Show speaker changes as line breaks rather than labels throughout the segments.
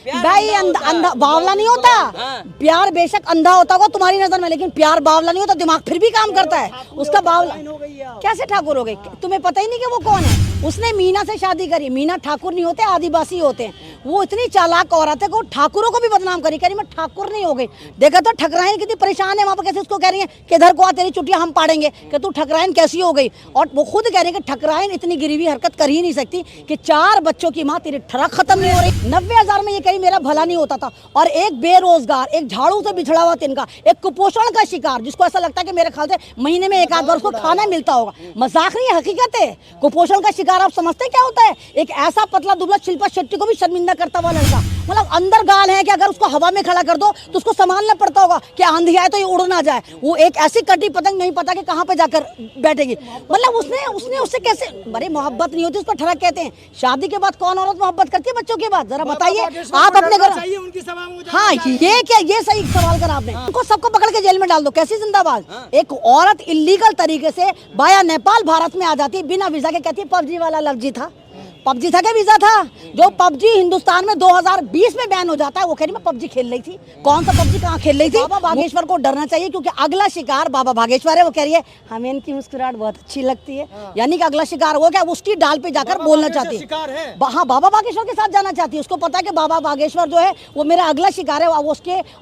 भाई अंधा बावला नहीं होता। प्यार बेशक अंधा होता होगा तुम्हारी नजर में, लेकिन प्यार बावला नहीं होता, दिमाग फिर भी काम करता है उसका। बावला कैसे ठाकुर हो गई? तुम्हें पता ही नहीं कि वो कौन है। उसने मीना से शादी करी। मीना ठाकुर नहीं होते, आदिवासी होते हैं। वो इतनी चालाक औरत है कि ठाकुरों को भी बदनाम करी, करी मैं ठाकुर नहीं हो गई। देखा तो ठकराइन कितनी परेशान है वहाँ पर, कैसे उसको कह रही है कि इधर को आ, तेरी चुटियां हम पाड़ेंगे, कि तू ठकराइन कैसी हो गई। और वो खुद कह रही है कि ठकराइन इतनी गिरी हुई हरकत कर ही नहीं सकती कि 4 बच्चों की माँ तेरी ठरक खत्म नहीं हो रही। 90,000 में ये कहीं मेरा भला नहीं होता था। और एक बेरोजगार, एक झाड़ू से बिछड़ा हुआ तिनका, एक कुपोषण का शिकार, जिसको ऐसा लगता है कि मेरे ख्याल से महीने में 1 आध बार उसको खाना मिलता होगा। मजाक नहीं, हकीकत है। कुपोषण का शिकार आप समझते क्या होता है? एक ऐसा पतला दुबला शिल्पा शेट्टी को भी शर्मिंदा करता हुआ लड़का, मतलब अंदर गाल है कि अगर उसको हवा में खड़ा कर दो तो उसको संभालना पड़ता होगा कि आंधी आए तो ये उड़ ना जाए। वो एक ऐसी कटी पतंग, नहीं पता कि कहाँ पे जाकर बैठेगी। मतलब उसने उससे कैसे, बड़े मोहब्बत नहीं होती, उसको ठरक कहते हैं। शादी के बाद कौन औरत मोहब्बत करती है बच्चों के बाद? जरा बताइए आप अपने घर। हाँ, ये क्या, ये सही सवाल कर आपने। उनको सबको पकड़ के जेल में डाल दो, कैसी जिंदाबाद। एक औरत इलीगल तरीके से बाया नेपाल भारत में आ जाती है बिना वीजा के, कहती है पबजी वाला लफ्जी था। पबजी था क्या वीजा था? जो पबजी हिंदुस्तान में 2020 में बैन हो जाता है, वो कह रही मैं पबजी खेल रही थी। कौन सा पबजी, कहाँ खेल रही थी? बाबा बागेश्वर को डरना चाहिए, क्योंकि अगला शिकार बाबा बागेश्वर है। वो कह रही है हमें इनकी मुस्कुराहट बहुत अच्छी लगती है, यानी कि अगला शिकार हो गया, उसकी डाल पे जाकर बोलना चाहती है। हाँ, बाबा बागेश्वर के साथ जाना चाहती है। उसको पता है कि बाबा बागेश्वर जो है वो मेरा अगला शिकार है। वो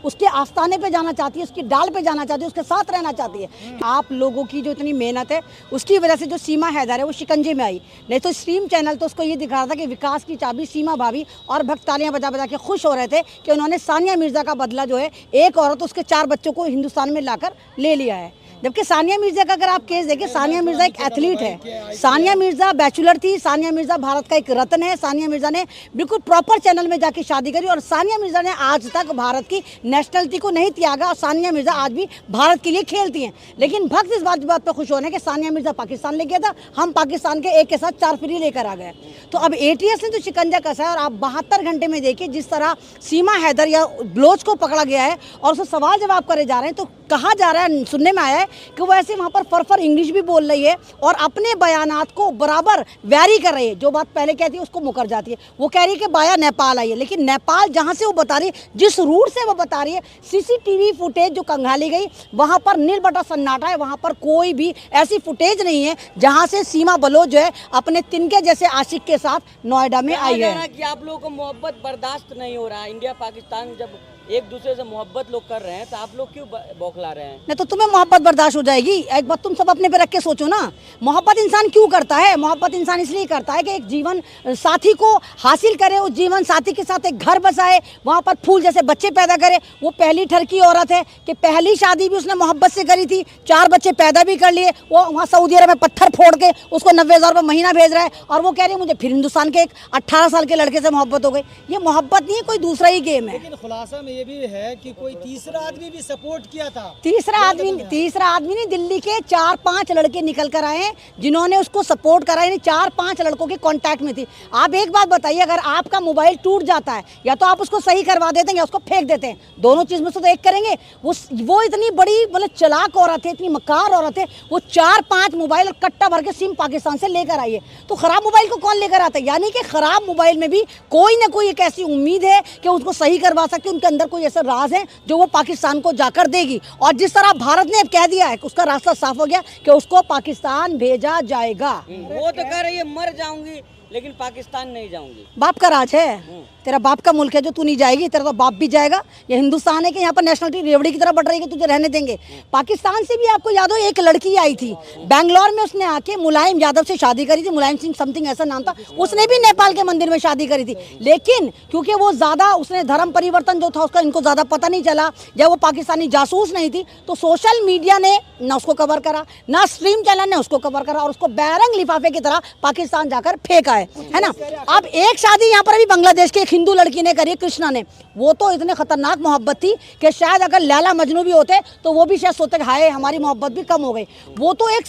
उसके आस्थाने पे जाना चाहती है, उसकी डाल पे जाना चाहती है, उसके साथ रहना चाहती है। आप लोगों की जो इतनी मेहनत है, उसकी वजह से जो सीमा हैदर है वो शिकंजे में आई। नहीं तो स्ट्रीम चैनल तो उसको ये दिखा रहा था कि विकास की चाबी सीमा भाभी, और भक्त तालियां बजा बजा के खुश हो रहे थे कि उन्होंने सानिया मिर्जा का बदला जो है, एक औरत उसके 4 बच्चों को हिंदुस्तान में लाकर ले लिया है। जबकि सानिया मिर्जा का अगर आप केस देखें, सानिया मिर्जा एक एथलीट है। सानिया मिर्जा बैचलर थी। सानिया मिर्जा भारत का एक रत्न है। सानिया मिर्जा ने बिल्कुल प्रॉपर चैनल में जाके शादी करी, और सानिया मिर्जा ने आज तक भारत की नेशनलिटी को नहीं त्यागा, और सानिया मिर्जा आज भी भारत के लिए खेलती हैं। लेकिन भक्त इस बात पर खुश होने कि सानिया मिर्जा पाकिस्तान ले गया था, हम पाकिस्तान के एक के साथ 4 फ्री लेकर आ गए। तो अब ATS ने तो शिकंजा कसा है। और आप 72 घंटे में देखिए जिस तरह सीमा हैदर या ब्लोच को पकड़ा गया है और उससे सवाल जवाब करे जा रहे हैं, तो कहा जा रहा है, सुनने में आया है कि वो ऐसे वहाँ पर फरफर इंग्लिश भी बोल रही है और अपने बयानात को बराबर वैरी कर रही है। जो बात पहले कहती है उसको मुकर जाती है। वो कह रही है कि बाया नेपाल आई है, लेकिन नेपाल जहाँ से वो बता रही है, जिस रूट से वो बता रही है, CCTV फुटेज जो खंगाली गई वहाँ पर नीलबटा सन्नाटा है। वहाँ पर कोई भी ऐसी फुटेज नहीं है जहाँ से सीमा बलोच जो है अपने तिनके जैसे आशिक के साथ नोएडा में आई है।
कि आप लोगों को मोहब्बत बर्दाश्त नहीं हो रहा। इंडिया पाकिस्तान जब एक दूसरे से मोहब्बत लोग कर रहे हैं, तो आप लोग क्यों बौखला रहे हैं?
नहीं तो तुम्हें मोहब्बत बर्दाश्त हो जाएगी। एक बात तुम सब अपने पे रख के सोचो ना, मोहब्बत इंसान क्यों करता है? मोहब्बत इंसान इसलिए करता है कि एक जीवन साथी को हासिल करे, उस जीवन साथी के साथ एक घर बसाए, वहाँ पर फूल जैसे बच्चे पैदा करे। वो पहली ठरकी औरत है कि पहली शादी भी उसने मोहब्बत से करी थी, 4 बच्चे पैदा भी कर लिए। वो वहाँ सऊदी अरब में पत्थर फोड़ के उसको 90,000 रुपये महीना भेज रहा है, और वो कह रही है मुझे फिर हिंदुस्तान के एक 18 साल के लड़के से मोहब्बत हो गई। ये मोहब्बत नहीं है, कोई दूसरा ही गेम है।
लेकिन खुलासा में ये भी है कि कोई तीसरा आदमी भी सपोर्ट किया था।
तीसरा आदमी नहीं, दिल्ली के 4-5 लड़के निकल कर आए हैं जिन्होंने उसको सपोर्ट करा। 4-5 लड़कों के कांटेक्ट में थी। आप एक बात बताइए, अगर आपका मोबाइल टूट जाता है, या तो आप उसको सही करवा देते हैं या उसको फेंक देते हैं, दोनों चीज में से तो एक करेंगे। वो इतनी बड़ी मतलब चालाक औरत है, इतनी मकार औरत है, वो 4-5 मोबाइल और कट्टा भर के सिम पाकिस्तान से लेकर आई है। तो खराब मोबाइल को कौन लेकर आता है? यानी कि खराब मोबाइल में भी कोई ना कोई एक ऐसी उम्मीद है कि उसको सही करवा सकते, उनके अंदर कोई ऐसा राज है जो वो पाकिस्तान को जाकर देगी। और जिस तरह भारत ने कह दिया है, उसका रास्ता साफ हो गया कि उसको पाकिस्तान भेजा जाएगा।
वो तो कह रही है मर जाऊंगी लेकिन पाकिस्तान नहीं जाऊंगी।
बाप का राज है, तेरा बाप का मुल्क है जो तू नहीं जाएगी, तेरा तो बाप भी जाएगा। ये हिंदुस्तान है कि यहाँ पर नेशनलिटी रेवड़ी की तरह बढ़ रही है कि तुझे रहने देंगे। पाकिस्तान से भी आपको याद हो, एक लड़की आई थी बैंगलोर में, उसने आके मुलायम यादव से शादी करी थी। मुलायम सिंह समथिंग ऐसा नाम था। उसने भी नेपाल के मंदिर में शादी करी थी, लेकिन क्योंकि वो ज्यादा, उसने धर्म परिवर्तन जो था उसका इनको ज्यादा पता नहीं चला, या वो पाकिस्तानी जासूस नहीं थी, तो सोशल मीडिया ने ना उसको कवर करा, ना स्ट्रीम चैनल ने उसको कवर करा, और उसको बैरंग लिफाफे की तरह पाकिस्तान जाकर फेंका है ना। अब एक शादी यहाँ पर अभी बांग्लादेश की एक हिंदू लड़की ने करी, कृष्णा ने। वो तो इतने खतरनाक मोहब्बत थी कि शायद अगर लैला मजनू भी होते तो वो भी शायद सोचते हाय हमारी मोहब्बत भी कम हो गई। वो तो एक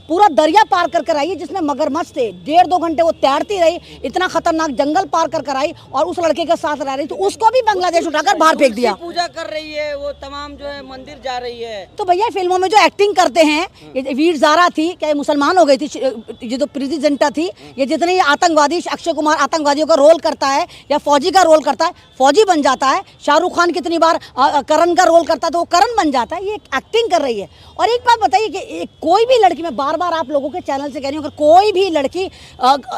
पूरा दरिया पार कर आई है जिसमें मगरमच्छ थे। 1.5-2 घंटे वो तैरती रही, इतना खतरनाक जंगल पार कर आई, और उस लड़के के साथ रह रही, तो उसको भी बांग्लादेश उठाकर बाहर फेंक दिया।
पूजा कर रही है वो, तमाम जो है मंदिर जा रही है।
तो भैया फिल्मों में जो एक्टिंग करते हैं, ये वीर ज़ारा थी, क्या मुसलमान हो गई थी, ये जो प्रीति जिंटा थी, ये जितने आतंकवादी, अक्षय कुमार आतंकवादियों का रोल करता है, या फौजी का रोल करता है फौजी बन जाता है, शाहरुख खान कितनी बार करण का रोल करता है तो वो करण बन जाता है। ये एक्टिंग कर रही है। और एक बात बताइए कि कोई भी लड़की, मैं बार बार आप लोगों के चैनल से कह रही हूँ, अगर कोई भी लड़की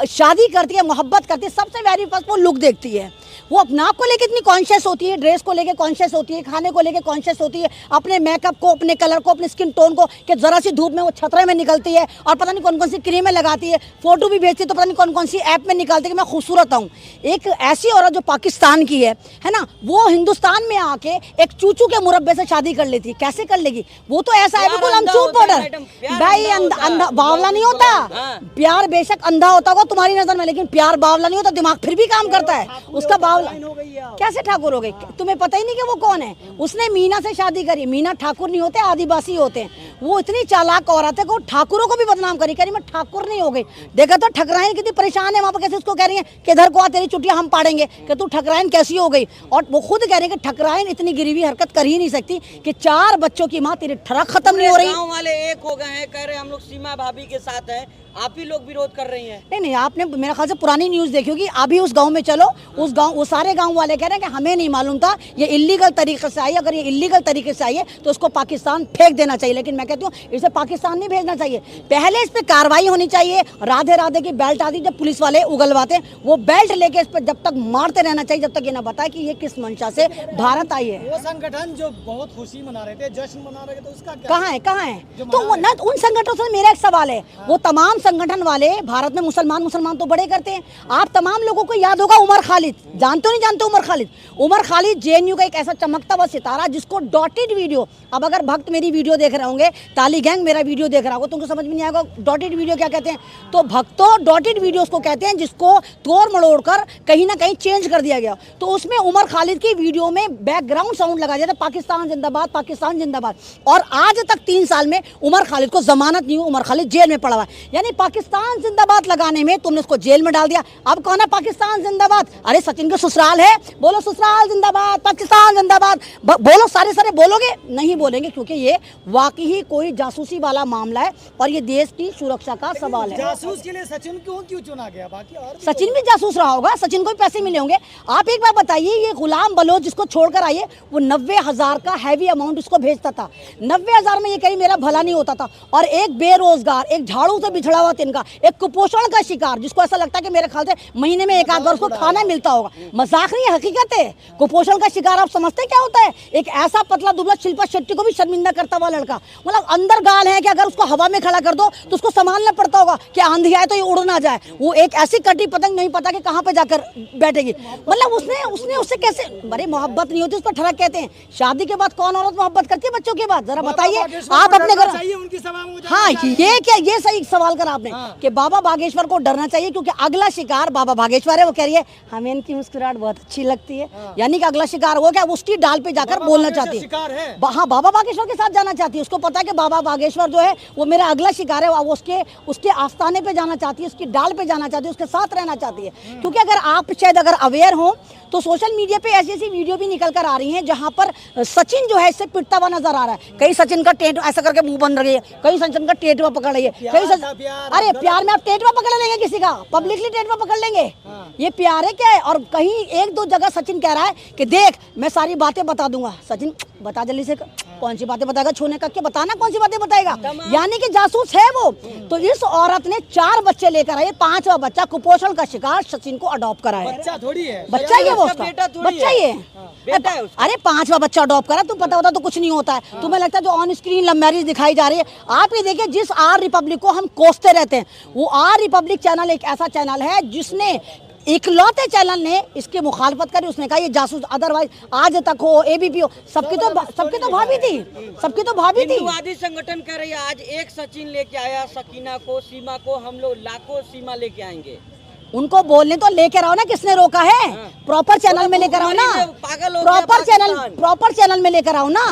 शादी करती है, मोहब्बत करती है, सबसे पहली फर्स्ट वो लुक देखती है। वो अपने आप को लेकर इतनी कॉन्शियस होती है, ड्रेस को लेकर कॉन्शियस होती है, खाने को लेकर कॉन्शियस होती है, अपने मेकअप को, अपने कलर को, अपने स्किन टोन को, कि जरा सी धूप में वो छतरे में निकलती है और पता नहीं कौन कौन सी क्रीमें लगाती है, फोटो भी भेजती है तो पता नहीं कौन कौन सी ऐप में निकालती है कि मैं खूबसूरत हूँ। एक ऐसी औरत जो पाकिस्तान की है ना, वो हिंदुस्तान में आके एक चूचू के मुरब्बे से शादी कर लेती है। कैसे कर लेगी? वो तो ऐसा है बिल्कुल अमचूर पाउडर। भाई अंधा बावला नहीं होता, प्यार बेशक अंधा होता होगा तुम्हारी नजर में, लेकिन प्यार बावला नहीं होता, दिमाग फिर भी काम करता है उसका। बावला कैसे ठाकुर हो गए? तुम्हें पता ही नहीं कि वो कौन है। उसने मीना से शादी करी। मीना ठाकुर नहीं होते, आदिवासी होते हैं। वो इतनी चालाक औरत है कि वो ठाकुरों को भी बदनाम करी, कह रही मैं ठाकुर नहीं हो गई। देखा तो ठकराइन कितनी परेशान है वहां पर, कैसे उसको कह रही है कि इधर को आ, तेरी चुटिया हम पाड़ेंगे, कि तू ठकराइन कैसी हो गई। और वो खुद कह रही है कि ठकराइन इतनी गिरी हुई हरकत कर ही नहीं सकती कि 4 बच्चों की माँ, तेरी ठरक खत्म नहीं हो रही।
गांव वाले एक हो गए हैं, कह रहे हम लोग सीमा भाभी के साथ हैं, आप ही लोग विरोध कर रही हैं।
नहीं, आपने मेरा ख्याल से पुरानी न्यूज़ देखी होगी। अभी उस गांव में चलो, उस गांव, वो सारे गांव वाले कह रहे हैं कि हमें नहीं मालूम था, ये इलीगल तरीके से आई। अगर ये इलीगल तरीके से आई है तो उसको पाकिस्तान फेंक देना चाहिए। लेकिन मैं कहती हूँ इसे पाकिस्तान नहीं भेजना चाहिए, पहले इस पर कार्रवाई होनी चाहिए। राधे राधे की बेल्ट आती, जब पुलिस वाले उगलवाते हैं, वो बेल्ट लेके इस पर जब तक मारते रहना चाहिए, जब तक ये ना बताए कि ये किस मंशा से भारत आई है।
वो संगठन जो बहुत खुशी मना रहे थे, जश्न मना रहे थे, तो उसका क्या?
कहाँ है? तो वो ना, उन संगठनों से मेरा एक सवाल है, वो तमाम संगठन वाले भारत में मुसलमान तो बड़े करते हैं। आप तमाम लोगों को याद होगा उमर खालिद, जानते हो नहीं जानते? उमर खालिद जेएनयू का एक ऐसा चमकता हुआ सितारा जिसको डॉटेड वीडियो, अब अगर भक्त मेरी वीडियो देख रहे होंगे, ताली गैंग मेरा वीडियो देख रहा होगा, तुमको समझ में नहीं आएगा डॉटेड वीडियो क्या कहते हैं। तो भक्तों, डॉटेड वीडियोस को कहते हैं जिसको तोड़ मड़ोड़ कर कहीं ना कहीं चेंज कर दिया गया। तो उसमें उमर खालिद की वीडियो में बैकग्राउंड साउंड लगा दिया था, पाकिस्तान जिंदाबाद, पाकिस्तान जिंदाबाद। और आज तक 3 साल में उमर खालिद को जमानत नहीं हुई, उमर खालिद जेल में पड़ा हुआ है। यानी पाकिस्तान जिंदाबाद लगाने में तुमने उसको जेल में डाल दिया। अब कौन है पाकिस्तान जिंदाबाद? अरे सचिन के ससुराल है, बोलो ससुराल जिंदाबाद, पाकिस्तान जिंदाबाद बोलो। सारे बोलोगे? नहीं बोलेंगे, क्योंकि ये वाकई ही कोई जासूसी वाला मामला है और ये देश की सुरक्षा का सवाल है।
जासूस के लिए सचिन क्यों चुना गया? बाकी और
सचिन भी जासूस रहा होगा, सचिन को भी पैसे मिले होंगे। आप एक बार बताइए, ये गुलाम बलोच जिसको छोड़कर आइए, वो 90,000 का हैवी अमाउंट उसको भेजता था। 90,000 में ये कहीं मेरा भला नहीं होता था। और एक बेरोजगार, एक झाड़ू से बिछड़ा हुआ तिनका, एक कुपोषण का शिकार, जिसको ऐसा लगता है कि मेरे ख्याल से महीने में 1 आध बार उसको खाना मिलता होगा। मजाक नहीं है, हकीकत है। कुपोषण का शिकार आप समझते क्या होता है? एक ऐसा पतला दुबला शिल्पा शेट्टी को भी शर्मिंदा करता हुआ लड़का, मतलब अंदर गाल है कि अगर उसको हवा में खड़ा कर दो तो उसको संभालना पड़ता होगा कि आंधी आए तो ये उड़ ना जाए। वो एक ऐसी कटी पतंग, नहीं पता कि कहाँ पे जाकर बैठेगी। मतलब उसने उससे कैसे, बड़े मोहब्बत नहीं होती, उस पर ठरक कहते हैं। शादी के बाद कौन औरत मोहब्बत करती है बच्चों के बाद? जरा बताइए आप अपने घर। हाँ, ये क्या, ये सही सवाल करा आपने कि बाबा बागेश्वर को डरना चाहिए, क्योंकि अगला शिकार बाबा बागेश्वर है। वो कह रही है हमें इनकी मुस्कुराहट बहुत अच्छी लगती है, यानी कि अगला शिकार वो क्या, उसकी डाल पे जाकर बोलना चाहती है। हाँ, बाबा बागेश्वर के साथ जाना चाहती है। उसको पता है कि बाबा बागेश्वर जो है वो मेरा अगला शिकार है। वो उसके आस्थाने पे जाना चाहती है, उसकी डाल पे जाना चाहती है, उसके साथ रहना चाहती है। क्योंकि अगर आप शायद अगर अवेयर हो तो सोशल मीडिया पे ऐसी ऐसी वीडियो भी निकल कर आ रही हैं जहां पर सचिन जो है इससे पिटता हुआ नजर आ रहा है। कहीं सचिन का टेट ऐसा करके मुंह बंद रही है, कहीं सचिन का टेटवा पकड़ रही है, कहीं अरे प्यार में आप टेटवा पकड़ लेंगे, किसी का पब्लिकली टेटवा पकड़ लेंगे, ये प्यार है क्या है? और कहीं 1-2 जगह सचिन कह रहा है कि देख मैं सारी बातें बता दूंगा। सचिन बता जल्दी से, कौन सी बातें बताएगा? छूने का क्या बताना, कौन सी बातें बताएगा? यानी कि जासूस है वो। तो इस औरत ने 4 बच्चे लेकर आई, 5वां बच्चा कुपोषण का शिकार सचिन को अडॉप्ट करा है।
बच्चा थोड़ी है,
बच्चा ही है वो, उसका बच्चा ही है।
बेटा है उसका।
अरे 5वां बच्चा अडॉप्ट करा, तुम पता होता तो कुछ नहीं होता है। तुम्हें लगता है जो ऑन स्क्रीन लव मैरिज दिखाई जा रही है? आप ये देखिए, जिस आर रिपब्लिक को हम कोसते रहते हैं, वो आर रिपब्लिक चैनल एक ऐसा चैनल है जिसने इकलौते चैनल ने इसकी मुखालफत करी। उसने कहा ये जासूस, अदरवाइज आज तक हो, एबीपी हो, सबकी तो भाभी थी, सबकी तो भाभी थी।
हिंदुवादी संगठन कह रही है आज एक सचिन लेके आया, सकीना को, सीमा को, हम लोग लाखों सीमा लेके आएंगे।
उनको बोलने तो लेकर आओ ना, किसने रोका है? प्रॉपर चैनल में लेकर आओ ना, प्रॉपर चैनल में लेकर आओ ना।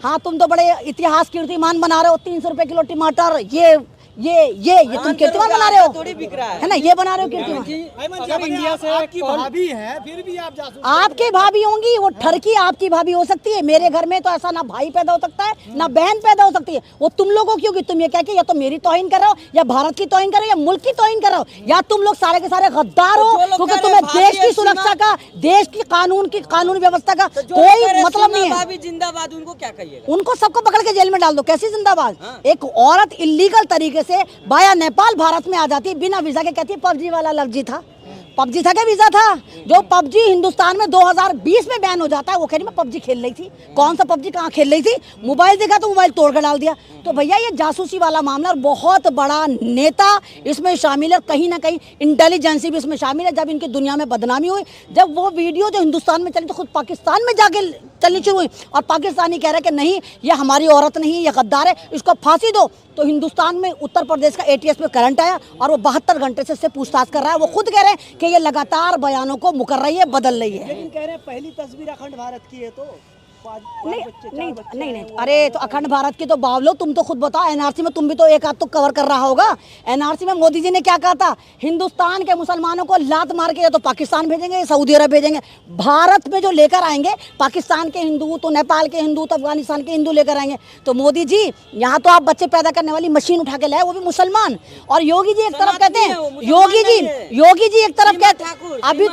हाँ, तुम तो बड़े इतिहास कीर्तिमान बना रहे हो। 300 रुपए किलो टमाटर, ये ये तुम कीर्तिमान बना रहे हो,
थोड़ी बिक रहा
है ना, ये बना रहे हो कीर्तिमान।
अगर इंडिया से आपकी भाभी है फिर भी आप जासूस
आपकी भाभी होंगी, वो ठरकी आपकी भाभी हो सकती है। मेरे घर में तो ऐसा ना भाई पैदा हो सकता है ना बहन पैदा हो सकती है। वो तुम लोगों की होगी, तुम ये कह के या तो मेरी तौहीन कर रहे हो, या भारत की तौहीन कर रहे हो, या मुल्क की तौहीन कर रहे हो, या तुम लोग सारे के सारे गद्दार हो, क्योंकि तुम्हें देश की सुरक्षा का, देश की कानून व्यवस्था का कोई मतलब नहीं है।
भाभी जिंदाबाद, उनको क्या कहिएगा?
उनको सबको पकड़ के जेल में डाल दो। कैसी जिंदाबाद? एक औरत इलीगल तरीके से बाया नेपाल भारत में आ जाती है बिना वीजा के, कहती है पबजी वाला लफ्जी था। पबजी था क्या वीजा था? जो पबजी हिंदुस्तान में 2020 में बैन हो जाता है, वो कह रही मैं पबजी खेल रही थी। कौन सा पबजी, कहाँ खेल रही थी? मोबाइल देखा तो मोबाइल तोड़ कर डाल दिया। तो भैया ये जासूसी वाला मामला, और बहुत बड़ा नेता इसमें शामिल है, कहीं ना कहीं इंटेलिजेंसी भी इसमें शामिल है। जब इनकी दुनिया में बदनामी हुई, जब वो वीडियो जो हिंदुस्तान में चली तो खुद पाकिस्तान में जाके चलनी शुरू हुई, और पाकिस्तानी कह रहे कि नहीं ये हमारी औरत नहीं, ये गद्दार है, इसको फांसी दो। तो हिंदुस्तान में उत्तर प्रदेश का ATS में करंट आया और वो 72 घंटे से इससे पूछताछ कर रहा है। वो खुद कह रहे हैं कि ये लगातार बयानों को मुकर रही है, बदल रही है।
लेकिन कह रहे हैं पहली तस्वीर अखंड भारत की है, तो
नहीं, अरे तो अखंड भारत की तो बावलो, तुम तो खुद बताओ। NRC में तुम भी तो एक हाथ तो कवर कर रहा होगा। NRC में मोदी जी ने क्या कहा था? हिंदुस्तान के मुसलमानों को लात मार के या तो पाकिस्तान भेजेंगे या सऊदी अरब भेजेंगे। भारत में जो लेकर आएंगे पाकिस्तान के हिंदू, तो नेपाल के हिंदू, तो अफगानिस्तान के हिंदू लेकर आएंगे। तो मोदी जी यहाँ तो आप बच्चे पैदा करने वाली मशीन उठा के लाए, वो भी मुसलमान। और योगी जी एक तरफ कहते हैं, योगी जी एक तरफ कहते हैं अभी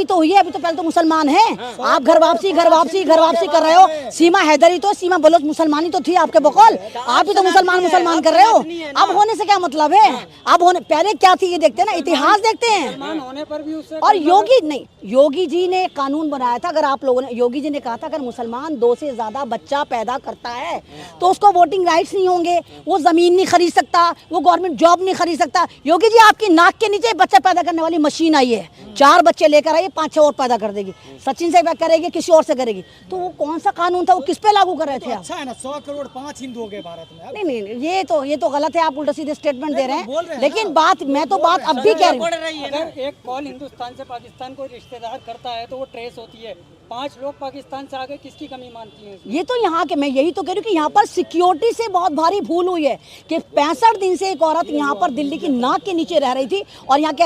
तो हुई है, अभी तो पहले तो मुसलमान है। आप घर वापसी कर रहे हो। सीमा हैदरी तो, सीमा बलोच मुसलमानी तो थी आपके बकौल, आप ही तो मुसलमान कर रहे हो। अब होने से क्या मतलब है? अब होने पहले क्या थी ये देखते हैं ना, इतिहास देखते हैं।
होने पर भी उससे
और योगी जी ने कानून बनाया था। अगर आप लोगों ने, योगी जी ने कहा था अगर मुसलमान 2 से ज्यादा बच्चा पैदा करता है तो उसको वोटिंग राइट्स नहीं होंगे, वो जमीन नहीं खरीद सकता, वो गवर्नमेंट जॉब नहीं खरीद सकता। योगी जी आपकी नाक के नीचे बच्चा पैदा करने वाली मशीन आई है, 4 बच्चे लेकर आइए, 5-6 और पैदा कर देगी। सचिन से करेगी, किसी और से करेगी। तो वो कौन सा कानून था, वो किस पे लागू कर रहे थे आप?
अच्छा है ना, 100 करोड़ 5 हिंदू हो गए भारत में।
नहीं, ये तो गलत है। आप उल्टा सीधे स्टेटमेंट दे रहे हैं। लेकिन बात अब भी कह रही हूँ,
अगर एक कॉल हिंदुस्तान से पाकिस्तान कोई रिश्तेदार करता है तो वो ट्रेस होती है। 5 लोग पाकिस्तान से आ गए, किसकी कमी मानती है?
ये तो यहाँ के, मैं यही तो कह रही हूँ कि यहाँ पर सिक्योरिटी से बहुत भारी भूल हुई है कि 65 दिन से एक औरत यहाँ पर दिल्ली की नाक के नीचे रह रही थी, और यहाँ के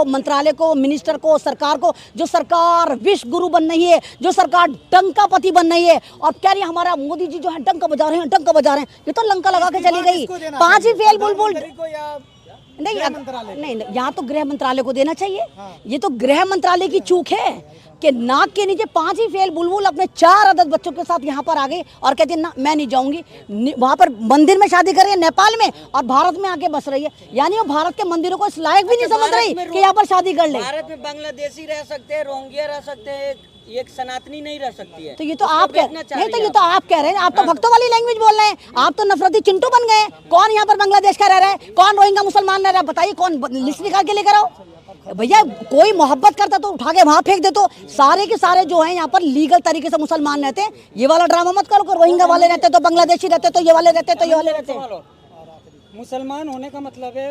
मंत्रालय को, मिनिस्टर को, सरकार को, जो सरकार विश्व गुरु बन रही है, जो सरकार डंकापति बन रही है, और कह रही है हमारा मोदी जी जो है डंका बजा रहे हैं। ये तो लंका लगा के चली गई। 5 ही फेल बुलबुल नहीं, यहाँ तो गृह मंत्रालय को देना चाहिए। ये तो गृह मंत्रालय की चूक है कि नाक के नीचे 5 ही फेल बुलबुल अपने 4 अदद बच्चों के साथ यहाँ पर आ गई और कहती है ना मैं नहीं जाऊंगी। वहाँ पर मंदिर में शादी कर रही है नेपाल में, और भारत में आके बस रही है। यानी वो भारत के मंदिरों को इस लायक भी नहीं समझ रही कि यहाँ पर शादी कर ले।
भारत में बांग्लादेशी रह सकते हैं, रोहिंग्या रह सकते हैं, एक सनातनी नहीं रह सकती है।
तो ये तो आप कह रहे हैं, आप तो भक्तों वाली लैंग्वेज बोल रहे हैं। आप तो नफरती चिंटू बन गए। कौन यहाँ पर बांग्लादेश का रह रहा है, कौन रोहिंग्या मुसलमान रह रहा है? बताइए, कौन लिस्ट निकाल के लेकर आओ। भैया कोई मोहब्बत करता तो उठा के वहां फेंक दे। तो सारे के सारे जो हैं यहाँ पर लीगल तरीके से मुसलमान रहते हैं। ये वाला ड्रामा मत करो, रोहिंग्या वाले रहते तो बांग्लादेशी रहते, तो ये वाले रहते, तो ये वाले रहते।
मुसलमान होने का मतलब है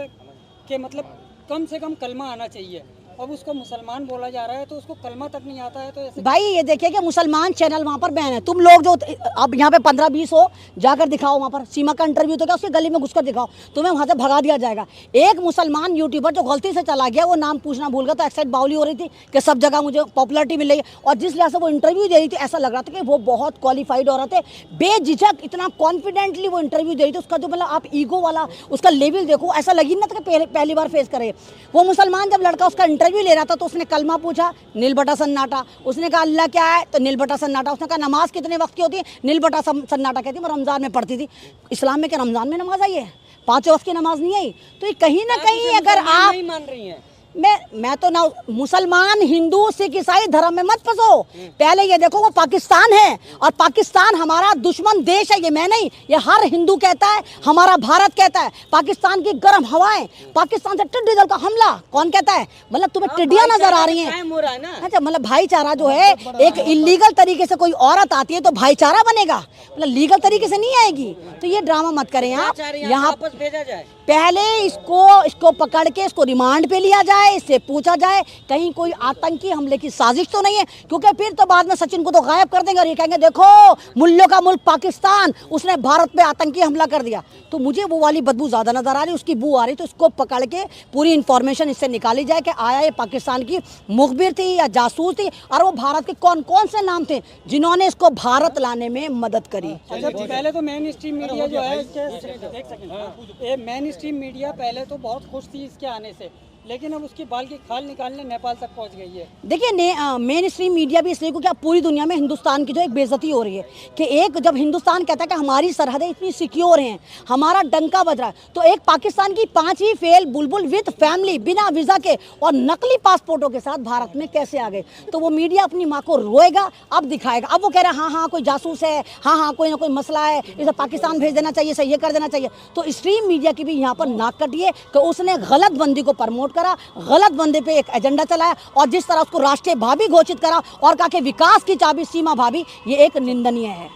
कि मतलब कम से कम कलमा आना चाहिए। अब उसको मुसलमान बोला जा रहा है तो उसको कलमा तक नहीं आता है। तो ऐसे
भाई ये देखिए कि मुसलमान चैनल वहाँ पर बैन है। तुम लोग जो अब यहाँ पे 15-20 हो, जाकर दिखाओ वहाँ पर। सीमा का इंटरव्यू तो क्या, उसके गली में घुसकर दिखाओ, तुम्हें वहाँ से भगा दिया जाएगा। एक मुसलमान यूट्यूबर जो गलती से चला गया, वो नाम पूछना भूल गया, तो एक्साइट बाउली हो रही थी कि सब जगह मुझे पॉपुलरिटी मिल रही है। और जिस लिहाज से वो इंटरव्यू दे रही थी, ऐसा लग रहा था कि वो बहुत क्वालिफाइड औरत है, बेझिझक इतना कॉन्फिडेंटली वो इंटरव्यू दे रही थी। उसका जो मतलब आप ईगो वाला उसका लेवल देखो, ऐसा लगी ना था कि पहली बार फेस करे। वो मुसलमान जब लड़का उसका इंटरव्यू ले रहा था तो उसने कलमा पूछा, नील बटा सन्नाटा। उसने कहा अल्लाह क्या है, तो नील बटा सन्नाटा। उसने कहा नमाज कितने वक्त की होती है, नील बटा सन्नाटा। कहती मैं रमजान में पढ़ती थी। इस्लाम में क्या रमजान में नमाज आई है? 5 वक्त की नमाज नहीं आई। तो ये कहीं ना कहीं अगर आप
नहीं मान रही हैं,
मैं तो ना, मुसलमान हिंदू सिख ईसाई धर्म में मत फंसो। पहले ये देखो वो पाकिस्तान है, और पाकिस्तान हमारा दुश्मन देश है। ये मैं नहीं, ये हर हिंदू कहता है, हमारा भारत कहता है। पाकिस्तान की गर्म हवाएं, पाकिस्तान से टिड्डी दल का हमला कौन कहता है? मतलब तुम्हें टिड्डियां नजर आ रही हैं?
हो रहा है ना।
अच्छा, मतलब भाईचारा जो है, एक इलीगल तरीके से कोई औरत आती है तो भाईचारा बनेगा, मतलब लीगल तरीके से नहीं आएगी। तो ये ड्रामा मत करें आप। यहाँ
वापस भेजा जाए,
पहले इसको पकड़ के इसको रिमांड पे लिया जाए, जाए, इससे पूछा जाए कहीं कोई आतंकी हमले की साजिश तो नहीं है, क्योंकि फिर तो बाद में सचिन को तो गायब कर देंगे और ये कहेंगे देखो मुल्लों का मुल्क पाकिस्तान, उसने भारत पे आतंकी हमला कर दिया। तो मुझे वो वाली बदबू ज़्यादा नज़र आ रही, उसकी बू आ रही, तो इसको पकड़ के पूरी इन्फॉर्मेशन इससे निकाली जाए कि आया ये पाकिस्तान की मुखबिर थी या जासूस थी, और वो भारत के कौन कौन से नाम थे जिन्होंने इसको भारत लाने में मदद करी।
अच्छा, पहले तो मेन स्ट्रीम मीडिया जो है एक सेकंड, ये मेन स्ट्रीम मीडिया पहले तो बहुत खुश थी इसके आने से, लेकिन अब उसकी बाल की खाल निकालने नेपाल तक पहुंच गई है।
देखिए मेन स्ट्रीम मीडिया भी इसलिए क्योंकि अब पूरी दुनिया में हिंदुस्तान की जो एक बेइज्जती हो रही है कि एक जब हिंदुस्तान कहता है कि हमारी सरहदें इतनी सिक्योर हैं, हमारा डंका बज रहा है, तो एक पाकिस्तान की 5 फेल बुलबुल विद फैमिली बिना वीज़ा के और नकली पासपोर्टों के साथ भारत में कैसे आ गए। तो वो मीडिया अपनी माँ को रोएगा, अब दिखाएगा। अब वो कह रहा है हाँ कोई जासूस है, हाँ कोई ना कोई मसला है, इसे पाकिस्तान भेज देना चाहिए, इसे ये कर देना चाहिए। तो स्ट्रीम मीडिया की भी यहाँ पर नाक कटिए कि उसने गलत बंदी को प्रमोट करा, गलत बंदे पे एक एजेंडा चलाया और जिस तरह उसको राष्ट्रीय भाभी घोषित करा और कहा कि विकास की चाबी सीमा भाभी, ये एक निंदनीय है।